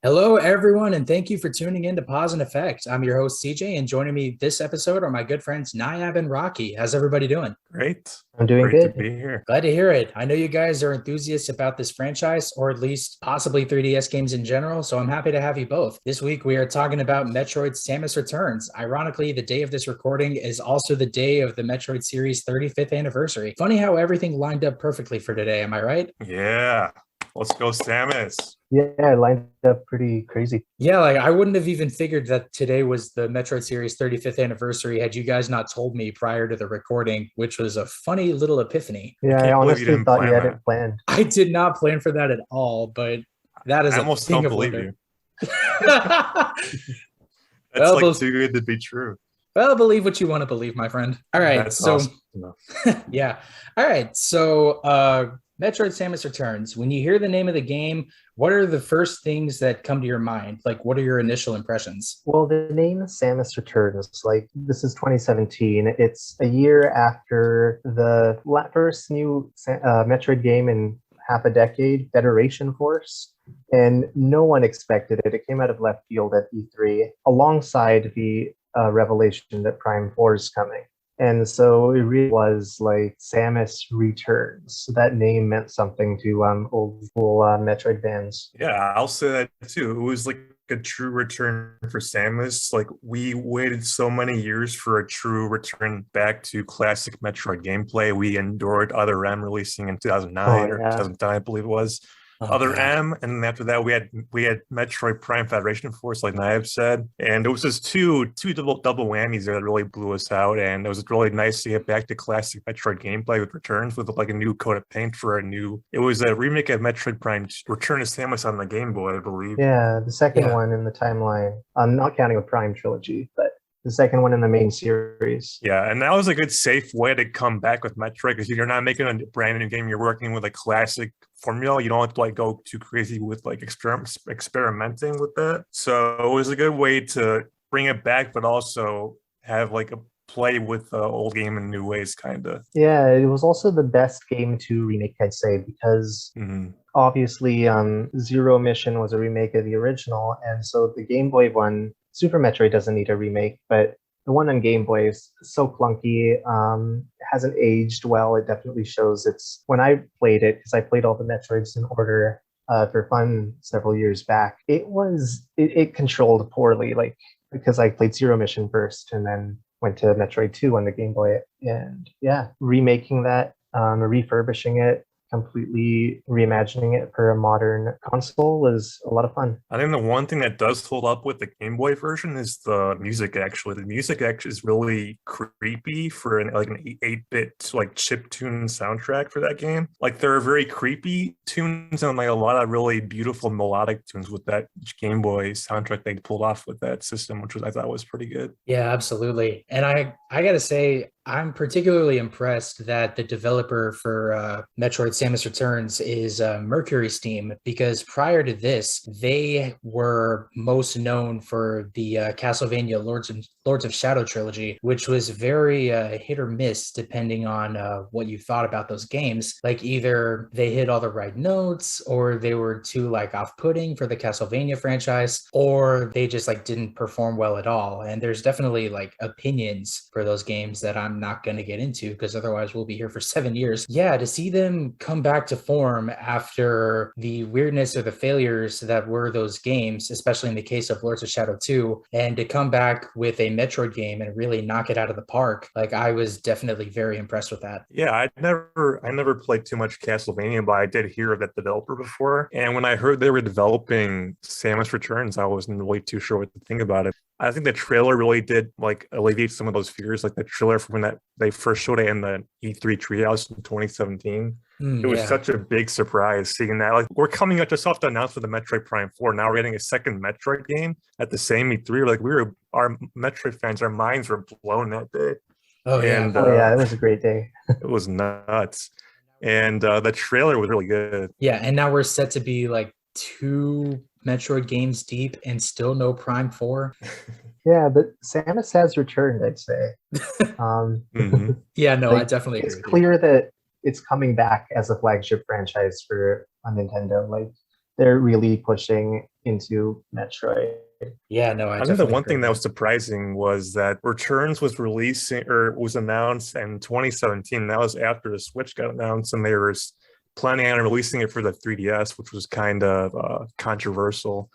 Hello, everyone, and thank you for tuning in to Pause and Effect. I'm your host, CJ, and joining me this episode are my good friends, Nayab and Rocky. How's everybody doing? Great. I'm doing Great to good. be here. Glad to hear it. I know you guys are enthusiasts about this franchise, or at least possibly 3DS games in general, so I'm happy to have you both. This week, we are talking about Metroid Samus Returns. Ironically, the day of this recording is also the day of the Metroid series' 35th anniversary. Funny how everything lined up perfectly for today, am I right? Yeah. Let's go, Samus. Yeah, I lined up pretty crazy. Yeah, like I wouldn't have even figured that today was the Metroid series 35th anniversary had you guys not told me prior to the recording, which was a funny little epiphany. I Yeah, I can't believe you honestly didn't thought you plan had that. it planned. I did not plan for that at all, but that is I a almost thing don't of believe wonder. you. well, That's like be- too good to be true. well, believe what you want to believe, my friend. All right, That's so awesome. yeah. All right. So Metroid Samus Returns. When you hear the name of the game, what are the first things that come to your mind? Like what are your initial impressions? Well, the name Samus Returns, like this is 2017. It's a year after the first new Metroid game in half a decade, Federation Force. And no one expected it. It came out of left field at E3 alongside the revelation that Prime 4 is coming. And so it really was like Samus Returns. So that name meant something to old school Metroid fans. Yeah, I'll say that too. It was like a true return for Samus. Like we waited so many years for a true return back to classic Metroid gameplay. We endured Other M releasing in Oh 2009 or yeah. 2010, I believe it was. Oh Other God. M, and then after that we had Metroid Prime Federation Force, like Nayab said, and it was just two double whammies there that really blew us out, and it was really nice to get back to classic Metroid gameplay with Returns with like a new coat of paint for a new. It was a remake of Metroid Prime Return to Samus on the Game Boy, I believe. Yeah, the second Yeah. one in the timeline. I'm not counting the Prime trilogy, but the second one in the main series. Yeah, and that was a good safe way to come back with Metroid because you're not making a brand new game. You're working with a classic formula. You don't have to like go too crazy with like experimenting with that. So it was a good way to bring it back, but also have like a play with the old game in new ways, kind of. Yeah, it was also the best game to remake, I'd say, because obviously Zero Mission was a remake of the original, and so the Game Boy one, Super Metroid doesn't need a remake, but the one on Game Boy is so clunky, hasn't aged well. It definitely shows. It's when I played it, because I played all the Metroids in order for fun several years back. It controlled poorly, like because I played Zero Mission first and then went to Metroid 2 on the Game Boy. And yeah, remaking that, refurbishing it, completely reimagining it for a modern console was a lot of fun. I think the one thing that does hold up with the Game Boy version is the music. Actually, the music actually is really creepy for like an 8-bit like chip tune soundtrack for that game. Like there are very creepy tunes and like a lot of really beautiful melodic tunes with that Game Boy soundtrack they pulled off with that system, which was I thought was pretty good. Yeah, absolutely. And I gotta say, I'm particularly impressed that the developer for Metroid Samus Returns is Mercury Steam because prior to this, they were most known for the Castlevania Lords of Shadow trilogy, which was very hit or miss depending on what you thought about those games. Like either they hit all the right notes, or they were too like off-putting for the Castlevania franchise, or they just like didn't perform well at all. And there's definitely like opinions for those games that I'm not going to get into because otherwise we'll be here for 7 years. Yeah, to see them come back to form after the weirdness or the failures that were those games, especially in the case of Lords of Shadow 2, and to come back with a Metroid game and really knock it out of the park, like I was definitely very impressed with that. Yeah, I never played too much Castlevania, but I did hear of that developer before. And when I heard they were developing Samus Returns, I wasn't really too sure what to think about it. I think the trailer really did like alleviate some of those fears. Like the trailer from when that they first showed it in the E3 Treehouse in 2017. It was Yeah. such a big surprise seeing that. Like we're coming up just off the announcement of the Metroid Prime 4. Now we're getting a second Metroid game at the same E3. Like our Metroid fans, our minds were blown that day. Oh yeah. And Oh yeah, it was a great day. it was nuts. And the trailer was really good. Yeah, and now we're set to be like two Metroid games deep and still no Prime 4. Yeah, but Samus has returned, I'd say. Yeah, no, I Like definitely agree it's with you. clear that it's coming back as a flagship franchise for on Nintendo. Like they're really pushing into Metroid. Yeah, no, I think the one thing that was surprising was that Returns was releasing or was announced in 2017. That was after the Switch got announced, and they were planning on releasing it for the 3DS, which was kind of controversial.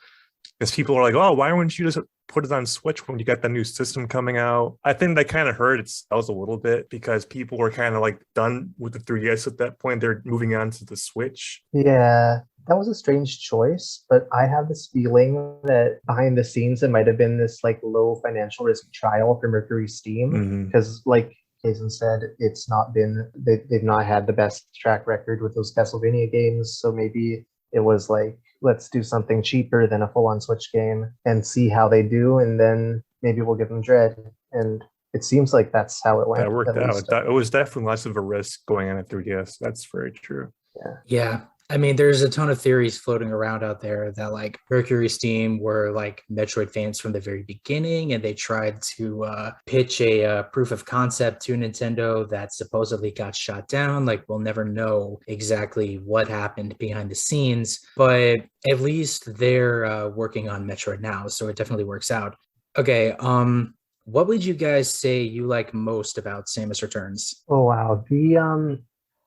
Because people are like, oh, why wouldn't you just put it on Switch when you got the new system coming out? I think that kind of hurt its sales a little bit because people were kind of like done with the 3DS at that point. They're moving on to the Switch. Yeah, that was a strange choice, but I have this feeling that behind the scenes it might have been this like low financial risk trial for Mercury Steam because like Jason said, it's not been they've not had the best track record with those Castlevania games, so maybe it was like, let's do something cheaper than a full-on Switch game and see how they do, and then maybe we'll give them Dread. And it seems like that's how it went. That worked out. It was definitely less of a risk going on at 3DS. That's very true. Yeah. I mean, there's a ton of theories floating around out there that like Mercury Steam were like Metroid fans from the very beginning, and they tried to pitch a proof of concept to Nintendo that supposedly got shot down. Like, we'll never know exactly what happened behind the scenes, but at least they're working on Metroid now, so it definitely works out. Okay, what would you guys say you like most about Samus Returns? Oh wow,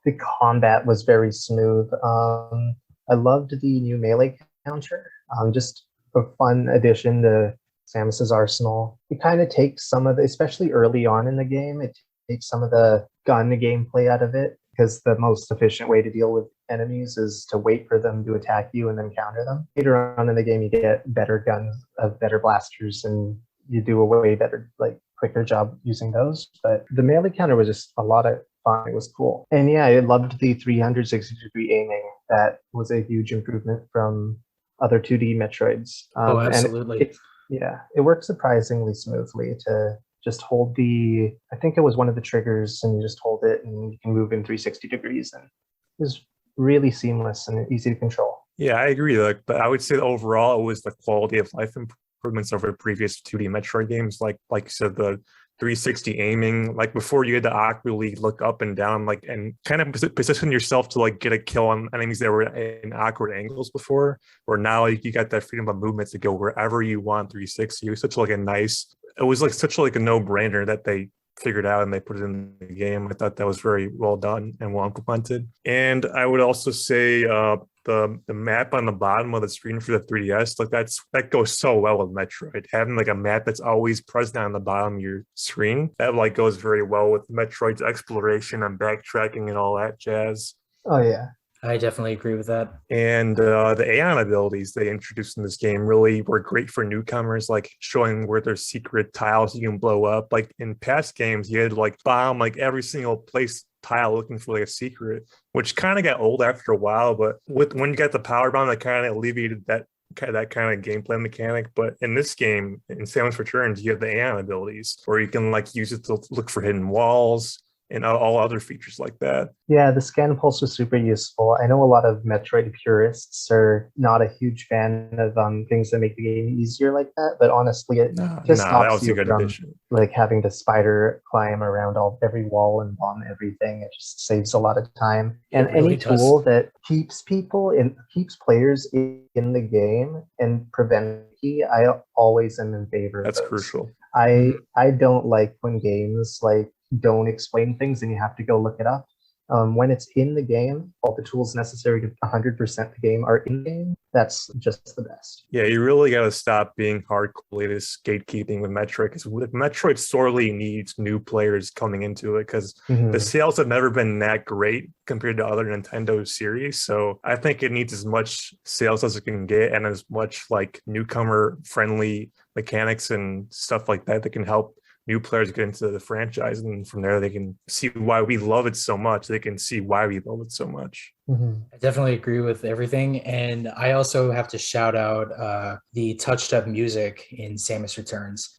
the combat was very smooth. I loved the new melee counter. Just a fun addition to Samus's arsenal. It kind of takes some of the, especially early on in the game, it takes some of the gun gameplay out of it, because the most efficient way to deal with enemies is to wait for them to attack you and then counter them. Later on in the game, you get better guns, better blasters, and you do a way better, like, quicker job using those. But the melee counter was just a lot of fun. It was cool. And yeah, I loved the 360-degree aiming. That was a huge improvement from other 2D Metroids. Oh, absolutely. It works surprisingly smoothly to just hold I think it was one of the triggers, and you just hold it and you can move in 360 degrees. And it was really seamless and easy to control. Yeah, I agree. But I would say that overall, it was the quality of life improvements over previous 2D Metroid games. Like you said, the 360 aiming, like before you had to awkwardly look up and down, like, and kind of position yourself to like get a kill on enemies that were in awkward angles before, or now you got that freedom of movement to go wherever you want 360. It was such like it was like such like a no-brainer that they figured out and they put it in the game. I thought that was very well done and well implemented. And I would also say the map on the bottom of the screen for the 3DS, like that goes so well with Metroid. Having like a map that's always present on the bottom of your screen, that like goes very well with Metroid's exploration and backtracking and all that jazz. Oh yeah. I definitely agree with that. And the Aeon abilities they introduced in this game really were great for newcomers, like showing where there's secret tiles you can blow up. Like in past games, you had to like bomb like every single place tile looking for like a secret, which kind of got old after a while. But when you got the power bomb, that kind of alleviated that kind of gameplay mechanic. But in this game, in Samus Returns, you have the Aeon abilities where you can like use it to look for hidden walls and all other features like that. Yeah, the scan pulse was super useful. I know a lot of Metroid purists are not a huge fan of things that make the game easier like that, but honestly, it just stops you from like having to spider climb around every wall and bomb everything. It just saves a lot of time. And really any tool that keeps players in the game and I always am in favor of. That's crucial. I don't like when games like don't explain things and you have to go look it up. When it's in the game, all the tools necessary to 100% the game are in the game. That's just the best. Yeah, you really got to stop being hardcore this gatekeeping with Metroid, because Metroid sorely needs new players coming into it, because the sales have never been that great compared to other Nintendo series. So I think it needs as much sales as it can get, and as much like newcomer friendly mechanics and stuff like that can help new players get into the franchise, and from there they can see why we love it so much. They can see why we love it so much. I definitely agree with everything, and I also have to shout out the touched up music in Samus Returns.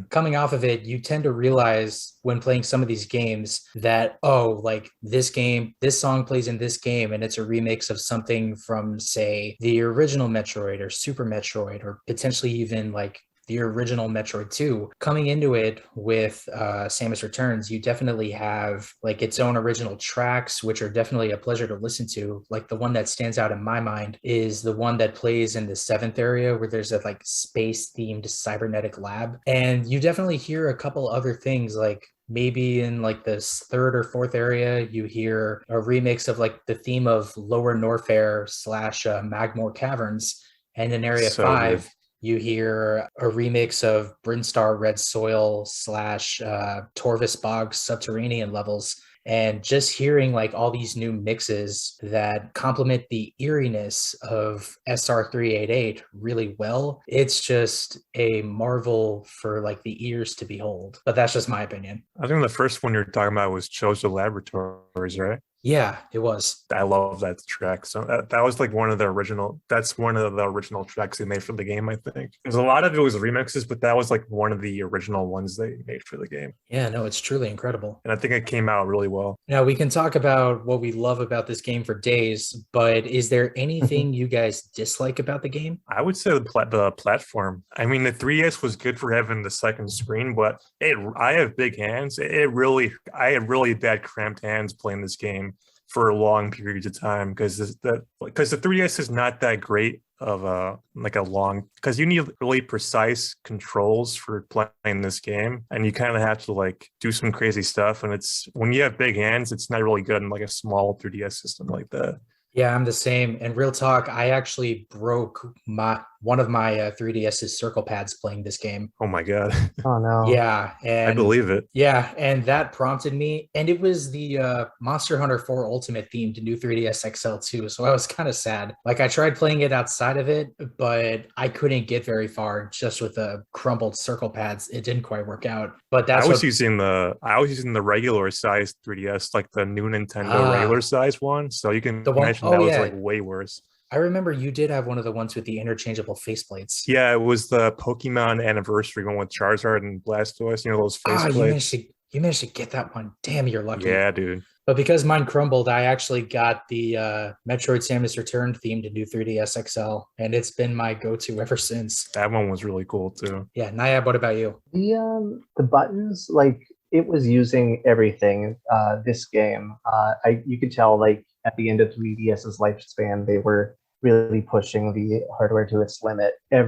Coming off of it, you tend to realize when playing some of these games that, oh, like this song plays in this game and it's a remix of something from, say, the original Metroid or Super Metroid, or potentially even like the original Metroid 2. Coming into it with Samus Returns, you definitely have like its own original tracks, which are definitely a pleasure to listen to. Like the one that stands out in my mind is the one that plays in the 7th area where there's a like space themed cybernetic lab. And you definitely hear a couple other things like maybe in like this 3rd or 4th area, you hear a remix of like the theme of Lower Norfair slash Magmore Caverns. And in Area So 5, good. you hear a remix of Brinstar Red Soil slash Torvis Bog Subterranean levels. And just hearing like all these new mixes that complement the eeriness of SR388 really well, it's just a marvel for like the ears to behold. But that's just my opinion. I think the first one you're talking about was Chozo Laboratories, right? Yeah, it was. I love that track. So that was like one of the original. That's one of the original tracks they made for the game. I think there's a lot of it was remixes, but that was like one of the original ones they made for the game. Yeah, no, it's truly incredible. And I think it came out really well. Now we can talk about what we love about this game for days, but is there anything you guys dislike about the game? I would say the platform. I mean, the 3DS was good for having the second screen, but I have big hands. I had really bad cramped hands playing this game for long periods of time because the 3DS is not that great of a long, because you need really precise controls for playing this game, and you kind of have to like do some crazy stuff, and it's when you have big hands, it's not really good in like a small 3DS system like that. Yeah, I'm the same. And real talk, I actually broke one of my 3DS's circle pads playing this game. Oh my god. Oh no. Yeah, I believe it. Yeah, and that prompted me, and it was the Monster Hunter 4 Ultimate themed new 3DS XL too. So I was kind of sad. Like I tried playing it outside of it, but I couldn't get very far just with the crumbled circle pads. It didn't quite work out. But that's I was using the regular size 3DS, like the new Nintendo regular size one. So you can imagine that was like way worse. I remember you did have one of the ones with the interchangeable faceplates. Yeah, it was the Pokemon Anniversary one with Charizard and Blastoise. You know those faceplates. You managed to get that one. Damn, you're lucky. Yeah, dude. But because mine crumbled, I actually got the Metroid Samus Return themed new 3DS XL, and it's been my go-to ever since. That one was really cool too. Yeah, Nayab, what about you? The buttons, like it was using everything. This game, you could tell like at the end of 3DS's lifespan, they were really pushing the hardware to its limit. There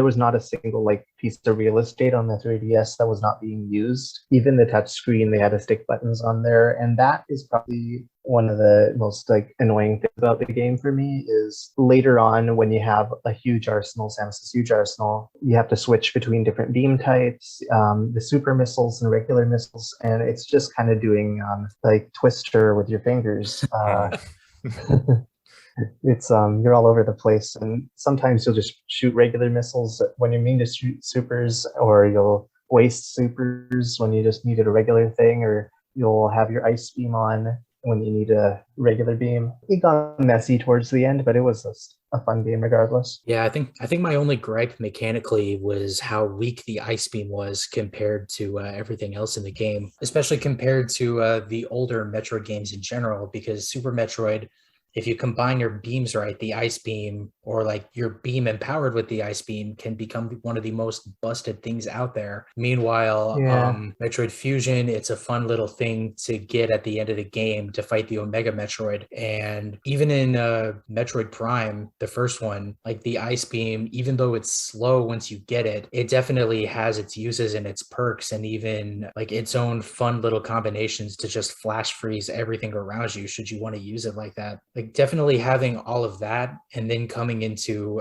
was not a single like piece of real estate on the 3DS that was not being used. Even the touch screen, they had to stick buttons on there, and that is probably one of the most like annoying things about the game for me. Is later on when you have a huge arsenal, Samus's huge arsenal, you have to switch between different beam types, the super missiles and regular missiles, and it's just kind of doing like Twister with your fingers. It's you're all over the place, and sometimes you'll just shoot regular missiles when you mean to shoot supers, or you'll waste supers when you just needed a regular thing, or you'll have your ice beam on when you need a regular beam. It got messy towards the end, but it was a fun game regardless. Yeah, I think my only gripe mechanically was how weak the ice beam was compared to everything else in the game, especially compared to the older Metroid games in general, because Super Metroid, if you combine your beams right, the ice beam, or like your beam empowered with the ice beam, can become one of the most busted things out there. Meanwhile, Metroid Fusion, it's a fun little thing to get at the end of the game to fight the Omega Metroid. And even in Metroid Prime, the first one, like the ice beam, even though it's slow once you get it, it definitely has its uses and its perks, and even like its own fun little combinations to just flash freeze everything around you should you want to use it like that. Like definitely having all of that, and then coming into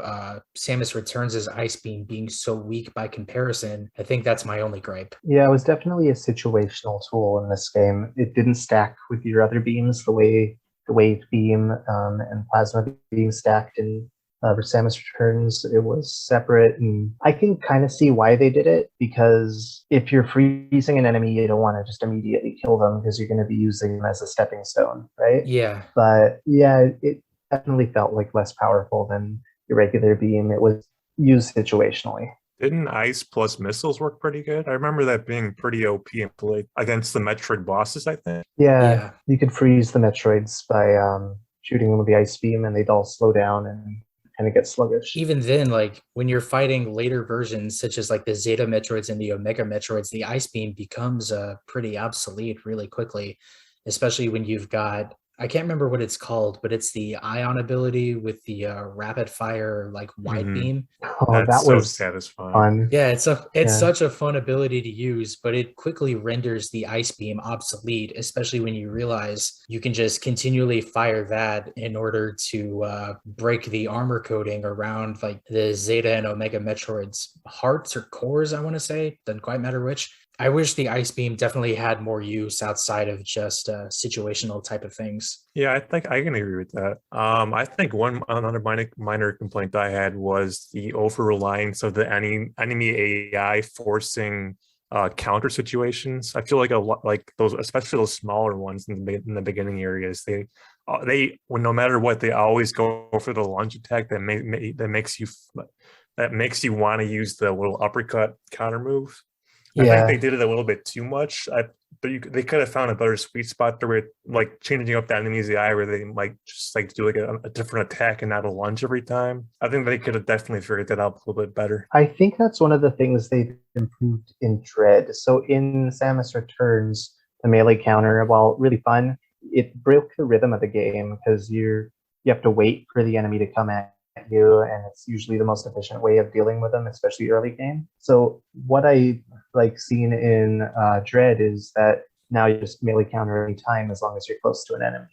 Samus Returns' ice beam being so weak by comparison, I think that's my only gripe. Yeah, it was definitely a situational tool in this game. It didn't stack with your other beams the way the wave beam and plasma beam stacked in Samus Returns. It was separate, and I can kind of see why they did it, because if you're freezing an enemy, you don't want to just immediately kill them because you're going to be using them as a stepping stone, right? Yeah. But yeah, it definitely felt like less powerful than your regular beam. It was used situationally. Didn't ice plus missiles work pretty good? I remember that being pretty OP and played against the Metroid bosses, I think. Yeah, you could freeze the Metroids by shooting them with the ice beam, and they'd all slow down and kind of get sluggish. Even then, like when you're fighting later versions, such as like the Zeta Metroids and the Omega Metroids, the Ice Beam becomes pretty obsolete really quickly, especially when you've got, I can't remember what it's called, but it's the ion ability with the rapid fire like wide beam. Oh, That's that so was satisfying. fun. Yeah, it's such a fun ability to use, but it quickly renders the ice beam obsolete, especially when you realize you can just continually fire that in order to break the armor coating around like the Zeta and Omega Metroids hearts or cores, I want to say. Doesn't quite matter which. I wish the ice beam definitely had more use outside of just situational type of things. Yeah, I think I can agree with that. I think another minor complaint I had was the over reliance of the enemy AI forcing counter situations. I feel like a lot, like those, especially those smaller ones in the beginning areas, when no matter what, they always go for the lunge attack that makes you want to use the little uppercut counter move. I think they did it a little bit too much. They could have found a better sweet spot there, where like changing up the enemy's AI, where they might just like do like a different attack and not a lunge every time. I think they could have definitely figured that out a little bit better. I think that's one of the things they've improved in Dread. So in Samus Returns, the melee counter, while really fun, it broke the rhythm of the game because you have to wait for the enemy to come at you, and it's usually the most efficient way of dealing with them, especially early game. So what I like seen in Dread is that now you just melee counter any time as long as you're close to an enemy,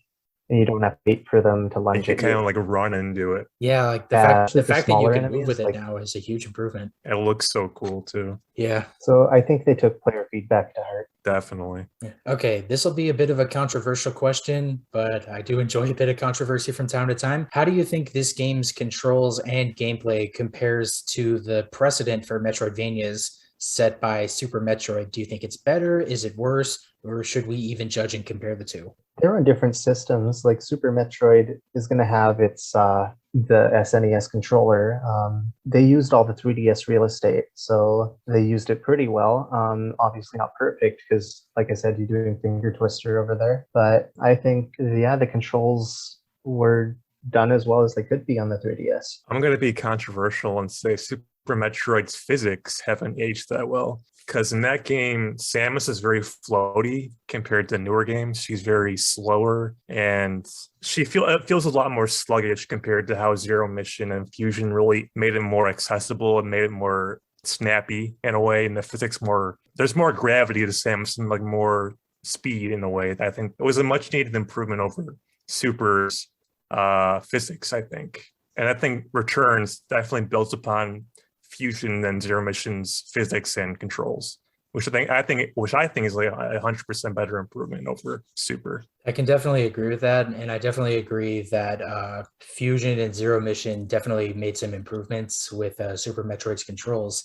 and you don't have to wait for them to lunge You at kind you. of like run into it. Yeah, like the fact the that you smaller can move enemies, with it like, now is a huge improvement. It looks so cool too. Yeah. So I think they took player feedback to heart. Definitely. Okay, this will be a bit of a controversial question, but I do enjoy a bit of controversy from time to time. How do you think this game's controls and gameplay compares to the precedent for Metroidvanias set by Super Metroid? Do you think it's better? Is it worse? Or should we even judge and compare the two? They're on different systems. Like Super Metroid is going to have its the SNES controller. They used all the 3DS real estate, so they used it pretty well. Obviously not perfect because, like I said, you're doing finger twister over there. But I think, the controls were done as well as they could be on the 3DS. I'm going to be controversial and say Super Metroid's physics haven't aged that well. Because in that game, Samus is very floaty compared to newer games. She's very slower, and it feels a lot more sluggish compared to how Zero Mission and Fusion really made it more accessible and made it more snappy in a way. And the physics there's more gravity to Samus and like more speed in a way. I think it was a much needed improvement over Super's physics, I think. And I think Returns definitely builds upon Fusion and Zero Mission's physics and controls, which I think is like 100% better improvement over Super. I can definitely agree with that, and I definitely agree that Fusion and Zero Mission definitely made some improvements with Super Metroid's controls.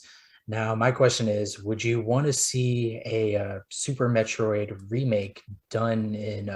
Now, my question is, would you want to see a Super Metroid remake done in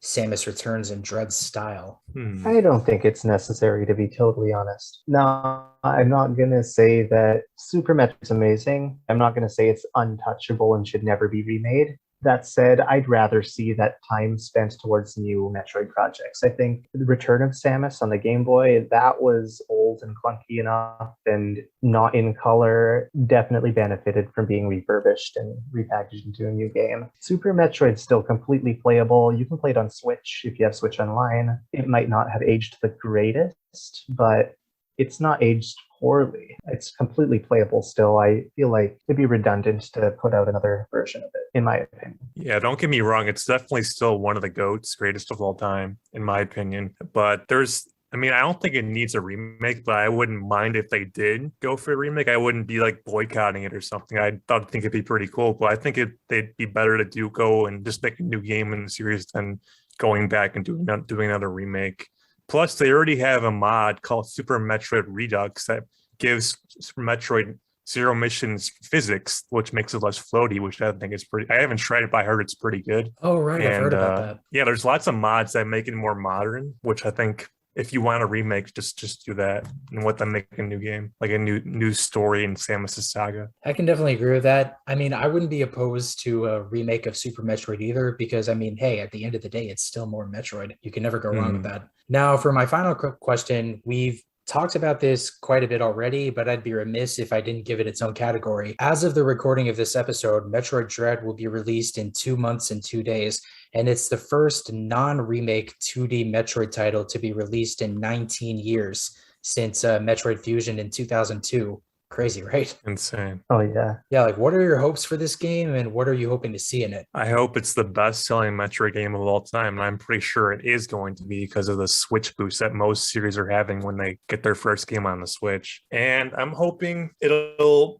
Samus Returns and Dread style? I don't think it's necessary, to be totally honest. No, I'm not going to say that Super Metroid's amazing. I'm not going to say it's untouchable and should never be remade. That said, I'd rather see that time spent towards new Metroid projects. I think the Return of Samus on the Game Boy, that was old and clunky enough and not in color, definitely benefited from being refurbished and repackaged into a new game. Super Metroid's still completely playable. You can play it on Switch if you have Switch Online. It might not have aged the greatest, but it's not aged poorly. It's completely playable still. I feel like it'd be redundant to put out another version of it, in my opinion. Yeah, don't get me wrong. It's definitely still one of the GOATs, greatest of all time, in my opinion. But I don't think it needs a remake, but I wouldn't mind if they did go for a remake. I wouldn't be like boycotting it or something. I think it'd be pretty cool, but I think they'd be better to go and just make a new game in the series than going back and doing another remake. Plus, they already have a mod called Super Metroid Redux that gives Super Metroid Zero Mission's physics, which makes it less floaty, which I think is pretty. I haven't tried it, but I heard it's pretty good. Oh, right. I've heard about that. Yeah, there's lots of mods that make it more modern, which I think if you want a remake, just do that and let them make a new game, like a new story in Samus' saga. I can definitely agree with that. I mean, I wouldn't be opposed to a remake of Super Metroid either, because I mean, hey, at the end of the day, it's still more Metroid. You can never go wrong with that. Now, for my final question, we've talked about this quite a bit already, but I'd be remiss if I didn't give it its own category. As of the recording of this episode, Metroid Dread will be released in 2 months and 2 days, and it's the first non-remake 2D Metroid title to be released in 19 years since Metroid Fusion in 2002. Crazy, right? Insane. Oh, yeah. Yeah, like what are your hopes for this game and what are you hoping to see in it? I hope it's the best-selling Metroid game of all time, and I'm pretty sure it is going to be because of the Switch boost that most series are having when they get their first game on the Switch. And I'm hoping it'll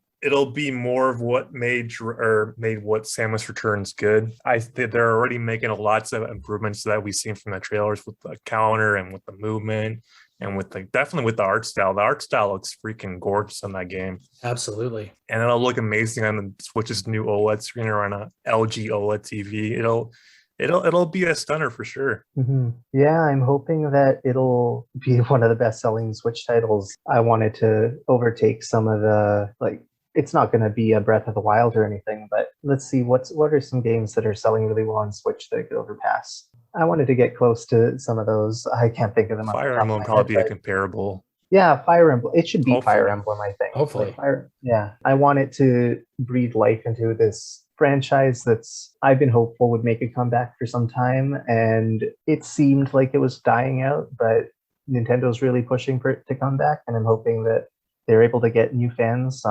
be more of what made what Samus Returns good. I think they're already making lots of improvements that we've seen from the trailers with the counter and with the movement. And definitely with the art style. The art style looks freaking gorgeous on that game. Absolutely. And it'll look amazing on the Switch's new OLED screen or on a LG OLED TV. It'll be a stunner for sure. Mm-hmm. Yeah, I'm hoping that it'll be one of the best-selling Switch titles. I wanted to overtake some of the it's not going to be a Breath of the Wild or anything, but let's see what are some games that are selling really well on Switch that could overpass. I wanted to get close to some of those. I can't think of them. Fire Emblem will probably be a comparable. Yeah, Fire Emblem. It should be Hopefully. Fire Emblem, I think. Hopefully. I want it to breathe life into this franchise that's I've been hopeful would make a comeback for some time, and it seemed like it was dying out, but Nintendo's really pushing for it to come back, and I'm hoping that they're able to get new fans,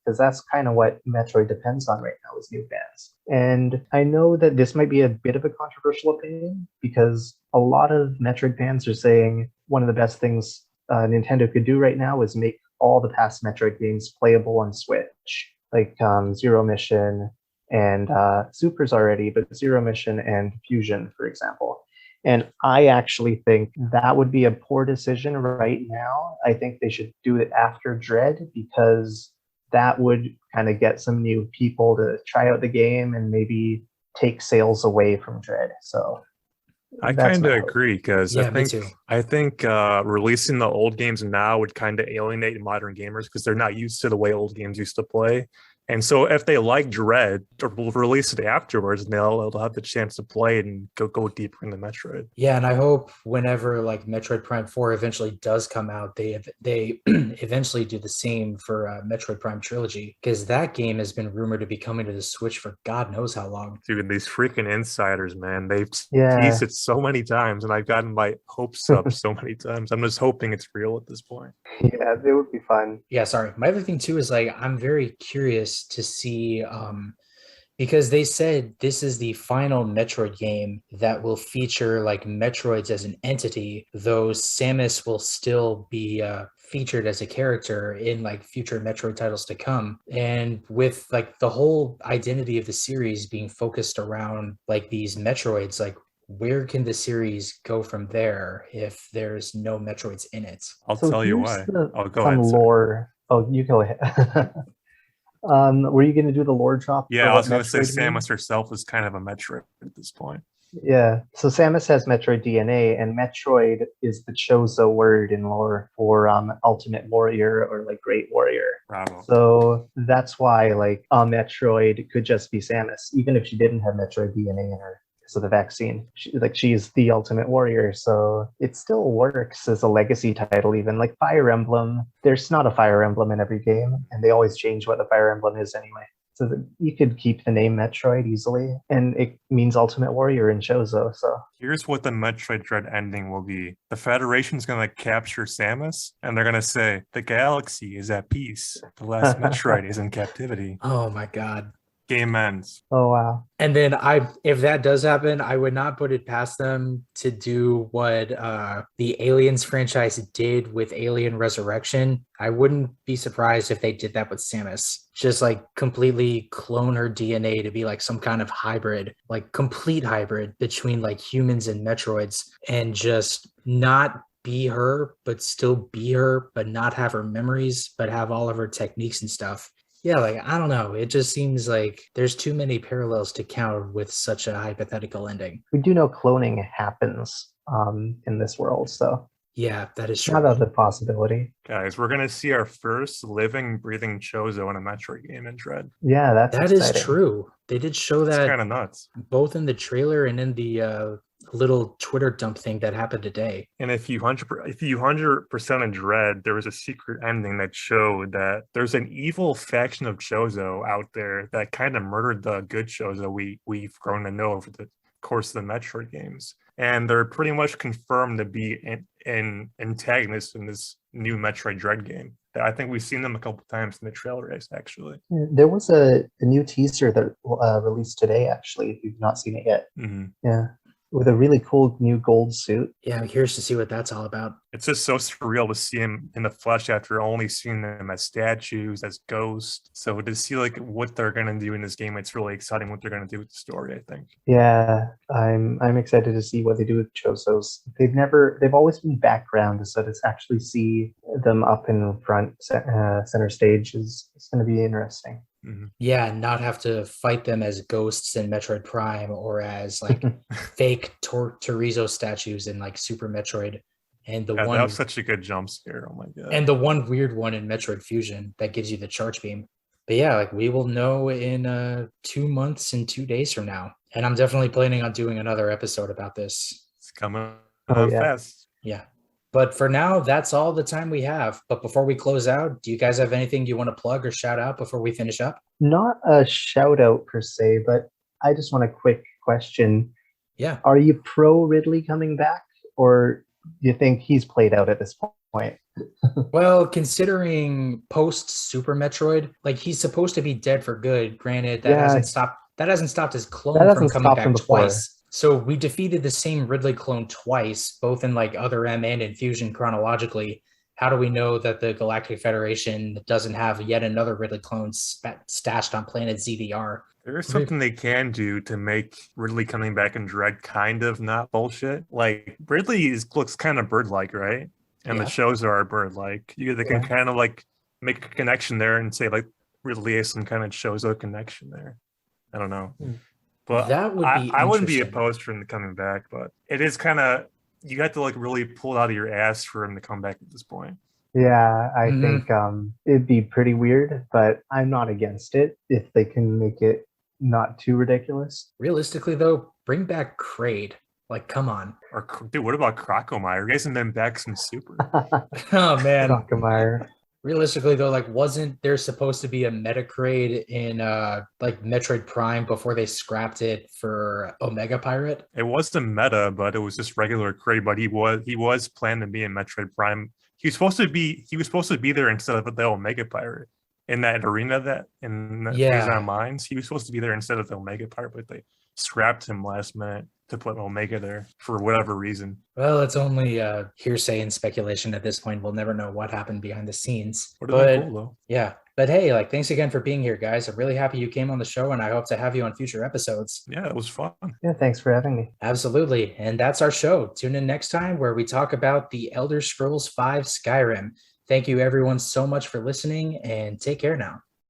because that's kind of what Metroid depends on right now is new fans. And I know that this might be a bit of a controversial opinion because a lot of Metroid fans are saying one of the best things Nintendo could do right now is make all the past Metroid games playable on Switch, like Zero Mission and Super's already, but Zero Mission and Fusion, for example. And I actually think that would be a poor decision right now. I think they should do it after Dread because that would kind of get some new people to try out the game and maybe take sales away from Dread. So I kind of agree because Yeah, I think releasing the old games now would kind of alienate modern gamers because they're not used to the way old games used to play. And so if they like Dread, we'll release it afterwards and they'll have the chance to play it and go deeper into Metroid. Yeah, and I hope whenever like Metroid Prime 4 eventually does come out, they eventually do the same for Metroid Prime Trilogy, because that game has been rumored to be coming to the Switch for God knows how long. Dude, these freaking insiders, man, they've teased it so many times and I've gotten my hopes up so many times. I'm just hoping it's real at this point. Yeah, it would be fun. Yeah, sorry. My other thing too is like I'm very curious to see because they said this is the final Metroid game that will feature like Metroids as an entity, though Samus will still be featured as a character in like future Metroid titles to come. And with like the whole identity of the series being focused around like these Metroids, like where can the series go from there if there's no Metroids in it? I'll tell you why. I'll go ahead. Lore. Oh, you go ahead. Were you going to do the lore drop? Yeah, I was going to say Samus herself is kind of a Metroid at this point. Yeah, so Samus has Metroid DNA, and Metroid is the Chozo word in lore for ultimate warrior or like great warrior. Bravo. So that's why like a Metroid could just be Samus, even if she didn't have Metroid DNA in her. So the vaccine, she's the ultimate warrior, so it still works as a legacy title. Even like Fire Emblem, there's not a Fire Emblem in every game, and they always change what the Fire Emblem is anyway. So that you could keep the name Metroid easily, and it means ultimate warrior in Chozo. So here's what the Metroid Dread ending will be: the Federation's going to capture Samus, and they're going to say the galaxy is at peace. The last Metroid is in captivity. Oh my God. Game ends. Oh wow. And then if that does happen, I would not put it past them to do what the Aliens franchise did with Alien Resurrection. I wouldn't be surprised if they did that with Samus. Just like completely clone her DNA to be like some kind of hybrid, like complete hybrid between like humans and Metroids, and just not be her, but still be her, but not have her memories, but have all of her techniques and stuff. Yeah, like, I don't know. It just seems like there's too many parallels to count with such a hypothetical ending. We do know cloning happens in this world, so Yeah, that is Not true. out of the possibility. Guys, we're gonna see our first living, breathing Chozo in a Metroid game in Dread. Yeah, that's That is exciting. true. They did show It's that kind of nuts. both in the trailer and in the little Twitter dump thing that happened today. And if you 100% in Dread, there was a secret ending that showed that there's an evil faction of Chozo out there that kind of murdered the good Chozo we've grown to know over the course of the Metroid games. And they're pretty much confirmed to be an antagonist in this new Metroid Dread game. I think we've seen them a couple times in the trailer, actually. There was a new teaser that released today, actually, if you've not seen it yet. Mm-hmm. Yeah, with a really cool new gold suit. Yeah, I'm curious to see what that's all about. It's just so surreal to see him in the flesh after only seeing them as statues, as ghosts. So to see like what they're gonna do in this game, it's really exciting what they're gonna do with the story, I think. Yeah, I'm excited to see what they do with Chozos. They've always been background, so to actually see them up in front center stage is going to be interesting. Mm-hmm. Yeah, not have to fight them as ghosts in Metroid Prime or as like fake Torizo statues in like Super Metroid. And that was such a good jump scare. Oh my god. And the one weird one in Metroid Fusion that gives you the charge beam. But yeah, like we will know in 2 months and 2 days from now. And I'm definitely planning on doing another episode about this. It's coming yeah. fast. Yeah. But for now, that's all the time we have. But before we close out, do you guys have anything you want to plug or shout out before we finish up? Not a shout out per se, but I just want a quick question. Yeah. Are you pro Ridley coming back, or do you think he's played out at this point? Well, considering post Super Metroid, like he's supposed to be dead for good. Granted, that hasn't stopped his clone from coming back twice. So we defeated the same Ridley clone twice, both in like Other M and in Fusion chronologically. How do we know that the Galactic Federation doesn't have yet another Ridley clone stashed on planet ZDR? There is something they can do to make Ridley coming back in Dread kind of not bullshit. Like Ridley looks kind of bird-like, right? And the shows are bird-like. They can kind of like make a connection there and say like Ridley is some kind of Chozo connection there. I don't know. But that would be I wouldn't be opposed for him to coming back, but it is kind of, you have to like really pull it out of your ass for him to come back at this point. Yeah, I think it'd be pretty weird, but I'm not against it if they can make it not too ridiculous. Realistically, though, bring back Kraid. Like, come on. Or dude, what about Crocomire? You guys have been back some Super. Oh man, Crocomire. Realistically, though, like, wasn't there supposed to be a Metacraid in like Metroid Prime before they scrapped it for Omega Pirate? It was the meta, but it was just regular Kraid. But he was planned to be in Metroid Prime. He was supposed to be there instead of the Omega Pirate in that arena Phase on Mines. He was supposed to be there instead of the Omega Pirate, but they scrapped him last minute to put Omega there for whatever reason. Well, it's only hearsay and speculation at this point. We'll never know what happened behind the scenes. But cool, though. Yeah. But hey, like, thanks again for being here, guys. I'm really happy you came on the show, and I hope to have you on future episodes. Yeah, it was fun. Yeah, thanks for having me. Absolutely. And that's our show. Tune in next time where we talk about the Elder Scrolls V Skyrim. Thank you, everyone, so much for listening, and take care now.